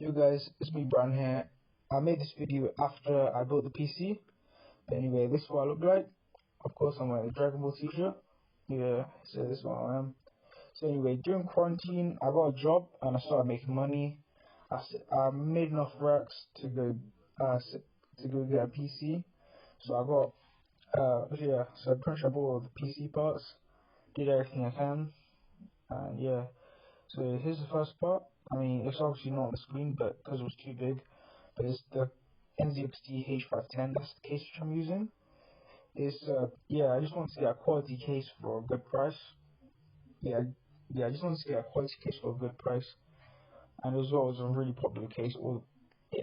Yo guys, it's me Brian here. I made this video after I built the PC. But anyway, this is what I look like. Of course, I'm wearing a Dragon Ball t-shirt. Yeah, so this is what I am. So anyway, during quarantine, I got a job and I started making money. I made enough racks to go get a PC. So I got so pretty much I bought all the PC parts, did everything I can, and yeah. So here's the first part. I mean, it's obviously not on the screen, but because it was too big. But it's the NZXT H510. That's the case which I'm using. I just wanted to get a quality case for a good price. Yeah, I just wanted to get a quality case for a good price, and as well as a really popular case.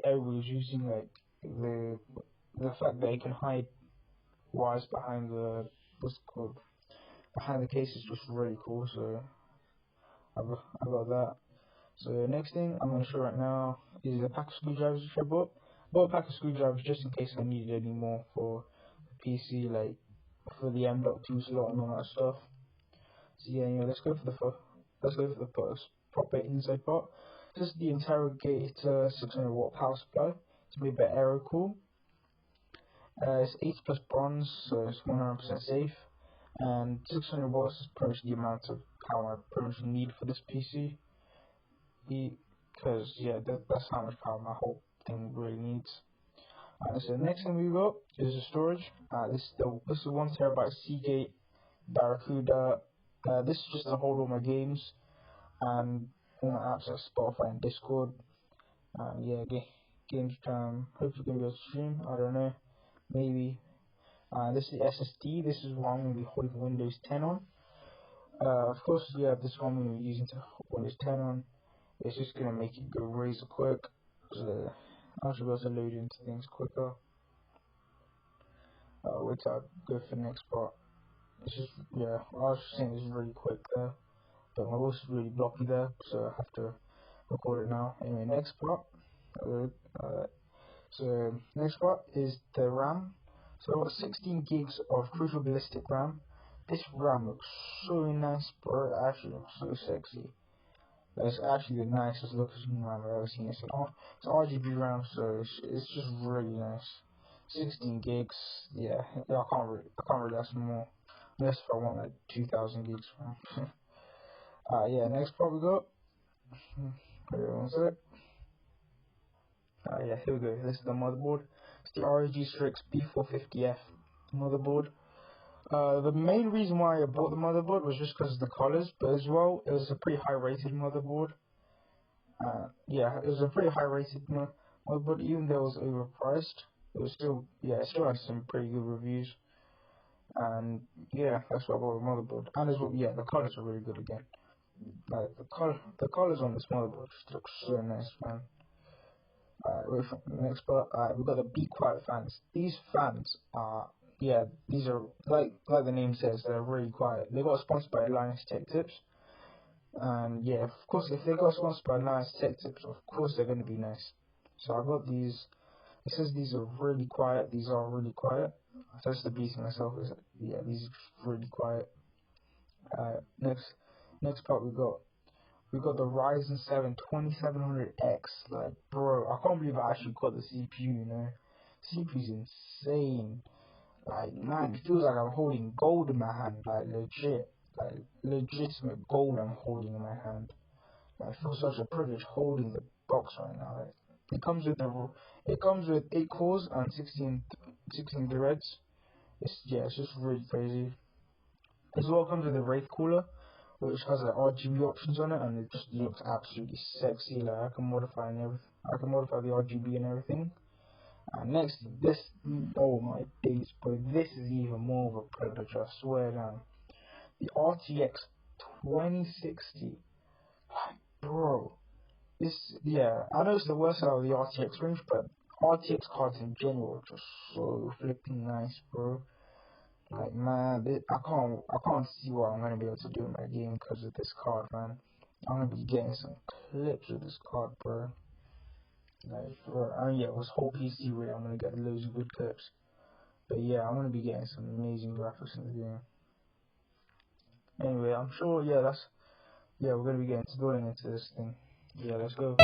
Everybody was using like the fact that it can hide wires behind behind the case is just really cool. So I got that. So next thing I'm gonna show right now is a pack of screwdrivers which I bought. Bought a pack of screwdrivers just in case I needed any more for the PC, like for the M.2 slot and all that stuff. So yeah, let's go for the first proper inside part. This is the interrogator 600 watt power supply. It's made by Aerocool. It's 80 plus bronze, so it's 100% safe. And 600 watts is pretty much the amount of power I pretty much need for this PC. Because that's how much power my whole thing really needs. So the next thing we got is the storage. This is 1 TB Seagate Barracuda. This is just to hold all my games and all my apps like Spotify and Discord. Games hopefully gonna be able to stream. I don't know, maybe. This is the SSD. This is what I'm gonna be holding Windows 10 on. Of course, this one I'm gonna be using to hold Windows 10 on. It's just gonna make it go razor quick, so I should be able to load into things quicker. Wait till I go for the next part. It's just I was just saying it's really quick there, but my voice is really blocky there, so I have to record it now. Anyway, next part. So next part is the RAM. So I've got 16 gigs of Crucial Ballistic RAM. This RAM looks so nice, bro. It actually looks so sexy. It's actually the nicest looking RAM I've ever seen. It's RGB RAM, so it's just really nice. 16 gigs, I can't really ask for more. Unless if I want like 2000 gigs RAM. Next part we got. Wait one sec. Here we go. This is the motherboard. It's the ROG Strix B450F motherboard. The main reason why I bought the motherboard was just because of the colors, but as well, it was a pretty high rated motherboard. It was a pretty high rated motherboard, even though it was overpriced. It still had some pretty good reviews. And that's why I bought the motherboard. And as well, the colors are really good again. Like the colors on this motherboard just look so nice, man. Wait for the next part. We've got the Be Quiet fans. These fans are these are like the name says, they're really quiet. They got sponsored by Linus Tech Tips, and of course, if they got sponsored by Linus Tech Tips, of course they're gonna be nice. So I got these. It says these are really quiet. These are really quiet. I touched the beast myself. These are really quiet. Next part we got the Ryzen 7 2700X. Like, bro, I can't believe I actually got the CPU. CPU's insane. Like, man, it feels like I'm holding gold in my hand. Like, legitimate gold I'm holding in my hand. Like, I feel such a privilege holding the box right now. Like, it comes with 8 cores and 16 threads. It's just really crazy. As well, comes with a Wraith cooler, which has like RGB options on it, and it just looks absolutely sexy. Like, I can modify the RGB and everything. And next, oh my days, bro, this is even more of a predator, I swear down. The RTX 2060, bro, I know it's the worst out of the RTX range, but RTX cards in general are just so flipping nice, bro. Like, man, I can't see what I'm gonna be able to do in my game because of this card, man. I'm gonna be getting some clips with this card, bro. Like, with this whole PC rig, I'm gonna get loads of good clips. But I'm gonna be getting some amazing graphics in the game. Anyway, I'm sure, we're gonna be getting building into this thing. Yeah, let's go.